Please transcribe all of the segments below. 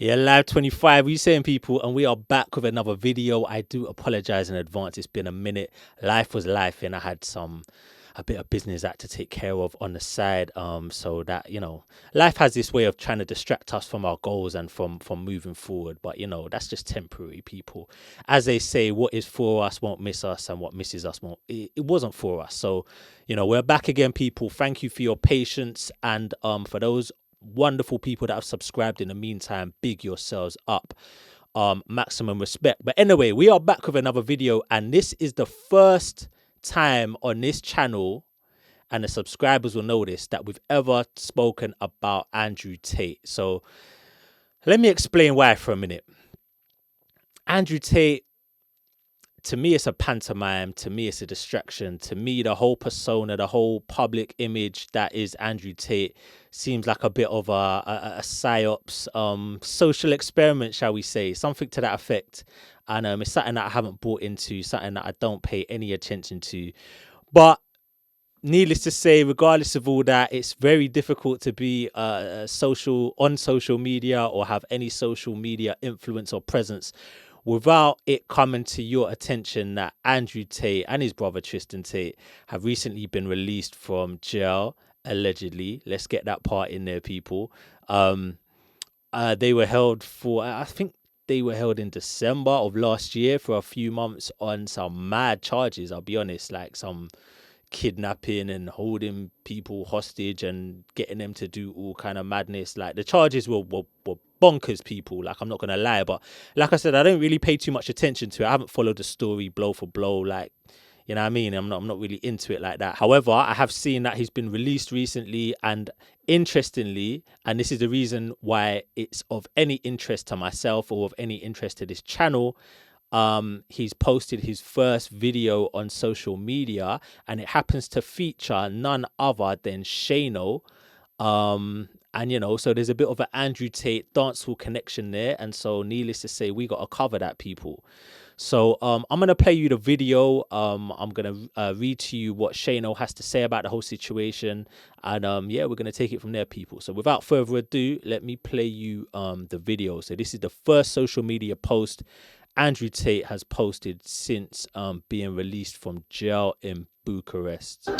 Yeah, live 25. We saying, people, and we are back with another video. I do apologize in advance. It's been a minute. Life was life, and I had a bit of business I had to take care of on the side. So that, life has this way of trying to distract us from our goals and from moving forward. But that's just temporary, people. As they say, what is for us won't miss us, and what misses us won't. It wasn't for us. So, we're back again, people. Thank you for your patience, and for those wonderful people that have subscribed in the meantime, big yourselves up. Maximum respect. But anyway, we are back with another video, and this is the first time on this channel, and the subscribers will notice, that we've ever spoken about Andrew Tate. So let me explain why for a minute. Andrew Tate, to me, it's a pantomime. To me, it's a distraction. To me, the whole persona, the whole public image that is Andrew Tate seems like a bit of a psyops, social experiment, shall we say, something to that effect. And it's something that I haven't bought into, something that I don't pay any attention to. But needless to say, regardless of all that, it's very difficult to be on social media or have any social media influence or presence without it coming to your attention that Andrew Tate and his brother Tristan Tate have recently been released from jail, allegedly. Let's get that part in there, people. They were held for, I think they were held in December of last year for a few months on some mad charges, I'll be honest, like some kidnapping and holding people hostage and getting them to do all kind of madness. Like, the charges were bonkers, people. Like, I'm not gonna lie, but like I said, I don't really pay too much attention to it. I haven't followed the story blow for blow, like, you know what I mean? I'm not really into it like that. However, I have seen that he's been released recently, and interestingly, and this is the reason why it's of any interest to myself or of any interest to this channel, he's posted his first video on social media, and it happens to feature none other than Shino. And so there's a bit of an Andrew Tate dancehall connection there, and so needless to say, we got to cover that, people. So I'm gonna play you the video. I'm gonna read to you what Shano has to say about the whole situation, and yeah, we're gonna take it from there, people. So without further ado, let me play you the video. So this is the first social media post Andrew Tate has posted since being released from jail in Bucharest.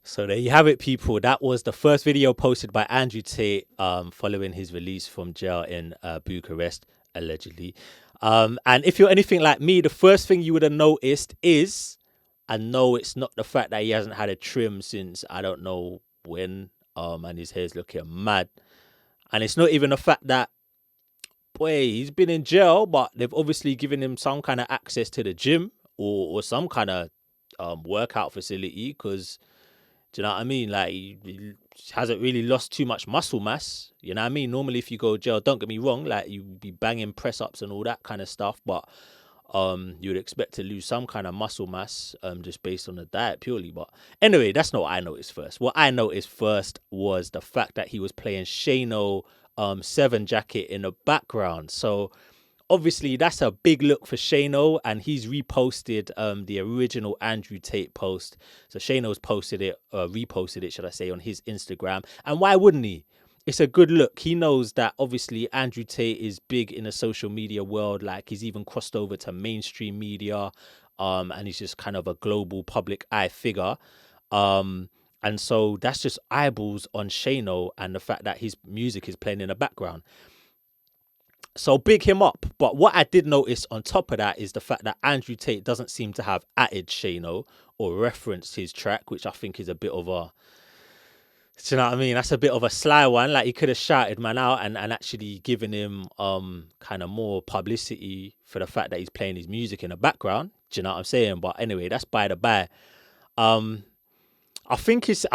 So there you have it, people. That was the first video posted by Andrew Tate following his release from jail in Bucharest, allegedly. And if you're anything like me, the first thing you would have noticed is, and no, it's not the fact that he hasn't had a trim since I don't know when, and his hair's looking mad. And it's not even the fact that, boy, he's been in jail, but they've obviously given him some kind of access to the gym or some kind of workout facility, because, do you know what I mean? Like, he hasn't really lost too much muscle mass. You know what I mean? Normally, if you go to jail, don't get me wrong, like, you'd be banging press-ups and all that kind of stuff, but you would expect to lose some kind of muscle mass just based on the diet purely. But anyway, that's not what I noticed first. What I noticed first was the fact that he was playing Shano 7 jacket in the background. So obviously, that's a big look for Shano, and he's reposted the original Andrew Tate post. So Shano's posted it, reposted it, should I say, on his Instagram. And why wouldn't he? It's a good look. He knows that obviously Andrew Tate is big in the social media world. Like, he's even crossed over to mainstream media, and he's just kind of a global public eye figure. And so that's just eyeballs on Shano and the fact that his music is playing in the background. So big him up. But what I did notice on top of that is the fact that Andrew Tate doesn't seem to have added Shano or referenced his track, which I think is a bit of a Do you know what I mean? That's a bit of a sly one. Like, he could have shouted man out and actually given him kind of more publicity for the fact that he's playing his music in the background. Do you know what I'm saying? But anyway, that's by the by. Um, I think it's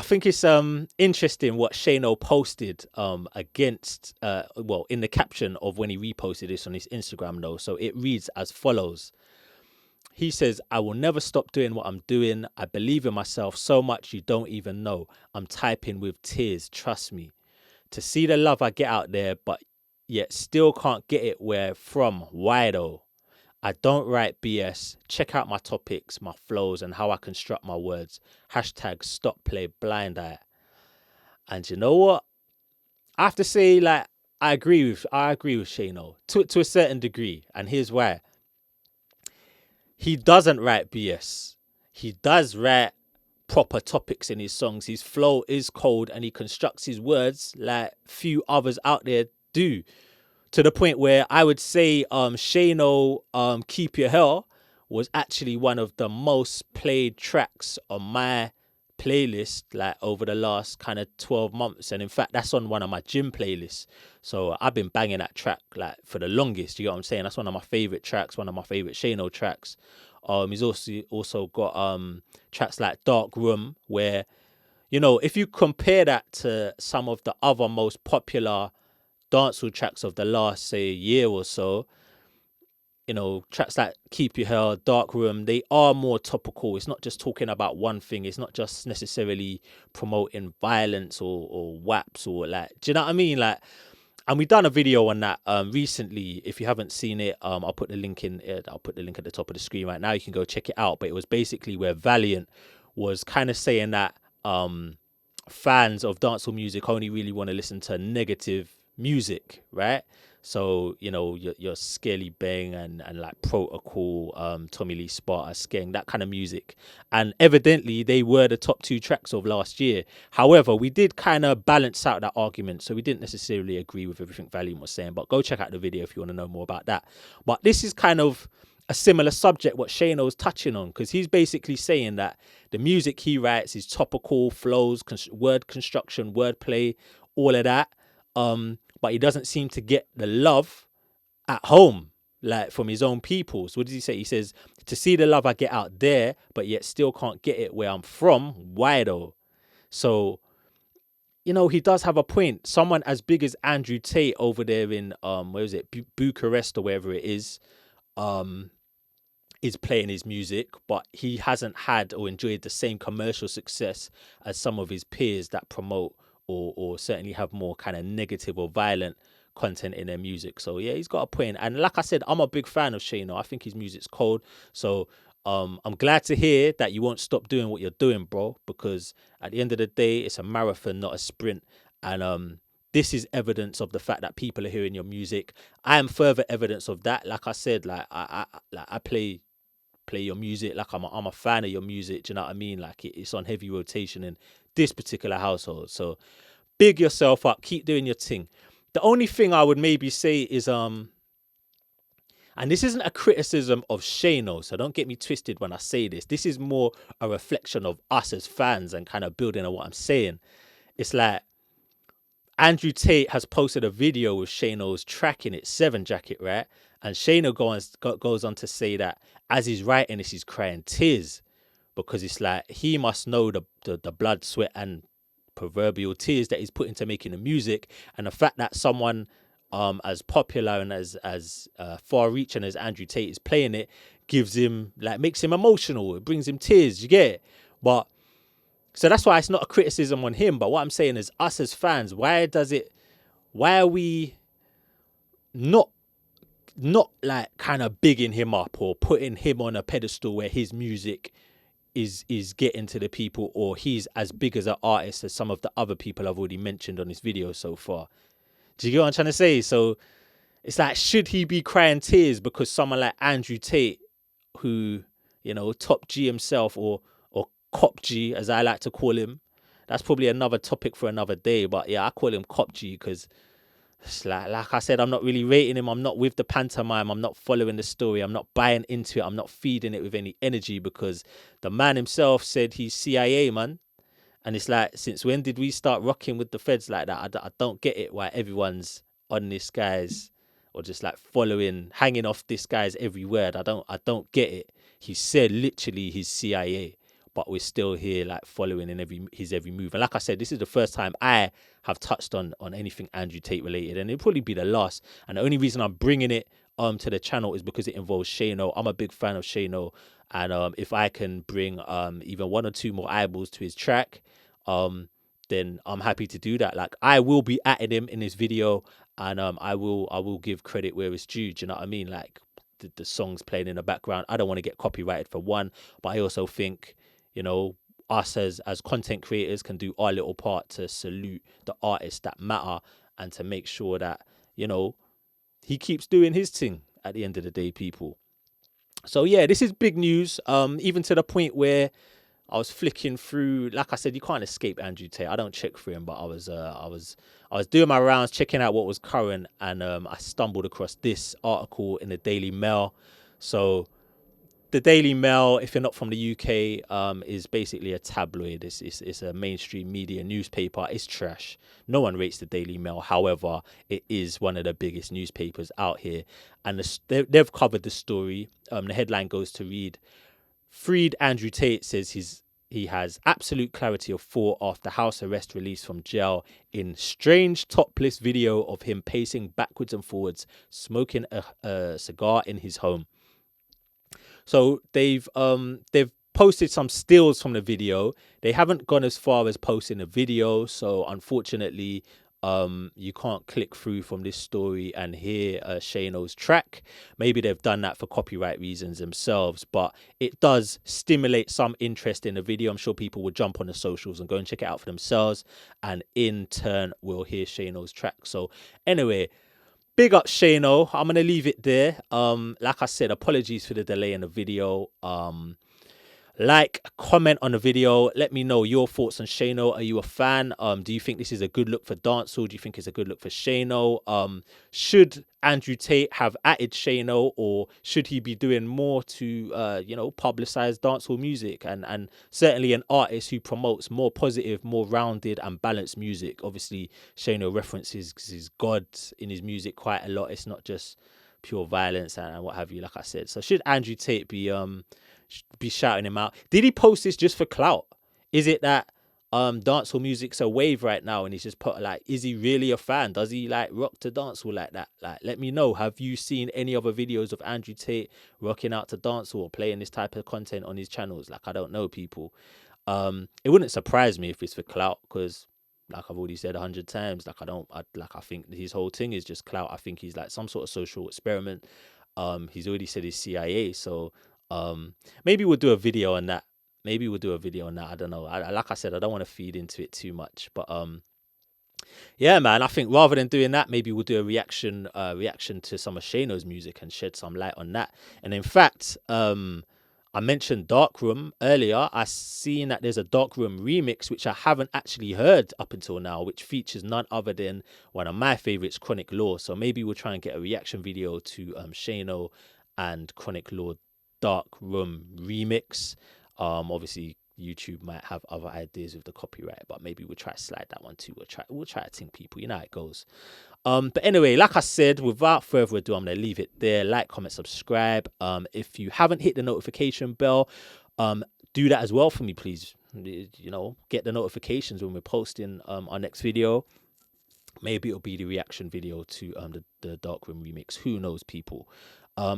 interesting what Shano posted against well, in the caption of when he reposted this on his Instagram though. So it reads as follows. He says, I will never stop doing what I'm doing. I believe in myself so much you don't even know. I'm typing with tears, trust me. To see the love I get out there, but yet still can't get it where from. Why though? I don't write BS. Check out my topics, my flows, and how I construct my words. Hashtag stop play blind eye. And you know what? I have to say, like, I agree with Shano to a certain degree. And here's why. He doesn't write BS. He does write proper topics in his songs. His flow is cold and he constructs his words like few others out there do. To the point where I would say Shano Keep Your Hell was actually one of the most played tracks on my playlist like over the last kind of 12 months. And in fact, that's on one of my gym playlists. So I've been banging that track like for the longest. You get what I'm saying? That's one of my favorite tracks, one of my favorite Shano tracks. He's also got tracks like Dark Room, where, you know, if you compare that to some of the other most popular dancehall tracks of the last, say, year or so, you know, tracks like Keep Your Hell, Dark Room, they are more topical. It's not just talking about one thing. It's not just necessarily promoting violence or WAPs or like, do you know what I mean? Like, and we've done a video on that recently. If you haven't seen it, I'll put the link in. I'll put the link at the top of the screen right now. You can go check it out. But it was basically where Valiant was kind of saying that fans of dancehall music only really want to listen to negative music, right? So, you know, your Scaly Bang and like Protocol, Tommy Lee Sparta, Skeng, that kind of music. And evidently they were the top two tracks of last year. However, we did kind of balance out that argument. So we didn't necessarily agree with everything Valiant was saying, but go check out the video if you want to know more about that. But this is kind of a similar subject what Shano's touching on, because he's basically saying that the music he writes is topical, flows, word construction, wordplay, all of that. But he doesn't seem to get the love at home, like from his own people. So what does he say? He says, to see the love I get out there, but yet still can't get it where I'm from. Why though? So, you know, he does have a point. Someone as big as Andrew Tate over there in, where is it? Bucharest or wherever it is playing his music, but he hasn't had or enjoyed the same commercial success as some of his peers that promote or certainly have more kind of negative or violent content in their music. So yeah, he's got a point. And like I said, I'm a big fan of Shano. I think his music's cold. So I'm glad to hear that you won't stop doing what you're doing, bro, because at the end of the day, it's a marathon, not a sprint. And this is evidence of the fact that people are hearing your music. I am further evidence of that. Like I said, like I play your music, like I'm a fan of your music. Do you know what I mean? Like it's on heavy rotation in this particular household. So big yourself up, keep doing your thing. The only thing I would maybe say is and this isn't a criticism of Shano, so don't get me twisted when I say this. This is more a reflection of us as fans and kind of building on what I'm saying. It's like Andrew Tate has posted a video with Shano's track in it, 7 Jacket, right? And Shano goes on to say that as he's writing this, he's crying tears, because it's like he must know the blood, sweat, and proverbial tears that he's put into making the music, and the fact that someone as popular and as far-reaching as Andrew Tate is playing it gives him, like, makes him emotional. It brings him tears. You get it? But so that's why it's not a criticism on him. But what I'm saying is, us as fans, why are we not like kind of bigging him up or putting him on a pedestal where his music is getting to the people, or he's as big as an artist as some of the other people I've already mentioned on this video so far? Do you get what I'm trying to say? So it's like, should he be crying tears because someone like Andrew Tate, who, you know, Top G himself, or Cop G as I like to call him, that's probably another topic for another day, but yeah, I call him Cop G because, like I said, I'm not really rating him. I'm not with the pantomime. I'm not following the story. I'm not buying into it. I'm not feeding it with any energy, because the man himself said he's CIA, man. And it's like, since when did we start rocking with the feds like that? I don't get it why everyone's on this guy's, or just like following, hanging off this guy's every word. I don't get it. He said literally he's CIA, but we're still here like following in his every move. And like I said, this is the first time I have touched on anything Andrew Tate related, and it'll probably be the last. And the only reason I'm bringing it to the channel is because it involves Shino. I'm a big fan of Shino, and if I can bring even one or two more eyeballs to his track, then I'm happy to do that. Like, I will be atting him in this video, and I will give credit where it's due. Do you know what I mean? Like, the songs playing in the background, I don't want to get copyrighted for one, but I also think, us as content creators can do our little part to salute the artists that matter, and to make sure that, he keeps doing his thing at the end of the day, people. So yeah, this is big news. Even to the point where I was flicking through. Like I said, you can't escape Andrew Tate. I don't check for him, but I was doing my rounds, checking out what was current, and I stumbled across this article in the Daily Mail. So the Daily Mail, if you're not from the UK, is basically a tabloid. It's a mainstream media newspaper. It's trash. No one rates the Daily Mail. However, it is one of the biggest newspapers out here, and they've covered the story. The headline goes to read: Freed Andrew Tate says he has absolute clarity of thought after house arrest release from jail in strange topless video of him pacing backwards and forwards, smoking a cigar in his home. So they've posted some stills from the video. They haven't gone as far as posting a video, so unfortunately, you can't click through from this story and hear Shano's track. Maybe they've done that for copyright reasons themselves, but it does stimulate some interest in the video. I'm sure people will jump on the socials and go and check it out for themselves, and in turn will hear Shano's track. So anyway, big up Shano. I'm gonna leave it there. Like I said, apologies for the delay in the video. Like, comment on the video. Let me know your thoughts on Shano. Are you a fan? Do you think this is a good look for dancehall? Do you think it's a good look for Shano? Should Andrew Tate have added Shano, or should he be doing more to publicize dancehall music, and certainly an artist who promotes more positive, more rounded and balanced music? Obviously, Shano references his God in his music quite a lot. It's not just pure violence and what have you, like I said. So should Andrew Tate be shouting him out? Did he post this just for clout? Is it that dancehall music's a wave right now, and he's just put, like, is he really a fan? Does he like rock to dancehall like that? Like, let me know. Have you seen any other videos of Andrew Tate rocking out to dancehall or playing this type of content on his channels? Like, I don't know, people. It wouldn't surprise me if it's for clout, because like I've already said 100 times, like I think his whole thing is just clout. I think he's like some sort of social experiment. He's already said he's CIA, so maybe we'll do a video on that. I don't know. Like I said, I don't want to feed into it too much, but yeah, man, I think rather than doing that, maybe we'll do a reaction to some of Shano's music and shed some light on that. And in fact, I mentioned Darkroom earlier. I seen that there's a Darkroom remix, which I haven't actually heard up until now, which features none other than one of my favorites, Chronic Law. So maybe we'll try and get a reaction video to Shano and Chronic Law Darkroom remix. Obviously YouTube might have other ideas with the copyright, but maybe we'll try to slide that one too. We'll try to think, people. You know how it goes. But anyway, like I said, without further ado, I'm gonna leave it there. Like, comment, subscribe. If you haven't hit the notification bell, do that as well for me, please. Get the notifications when we're posting our next video. Maybe it'll be the reaction video to the Darkroom remix. Who knows, people?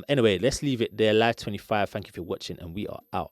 Anyway, let's leave it there. Live 25. Thank you for watching, and we are out.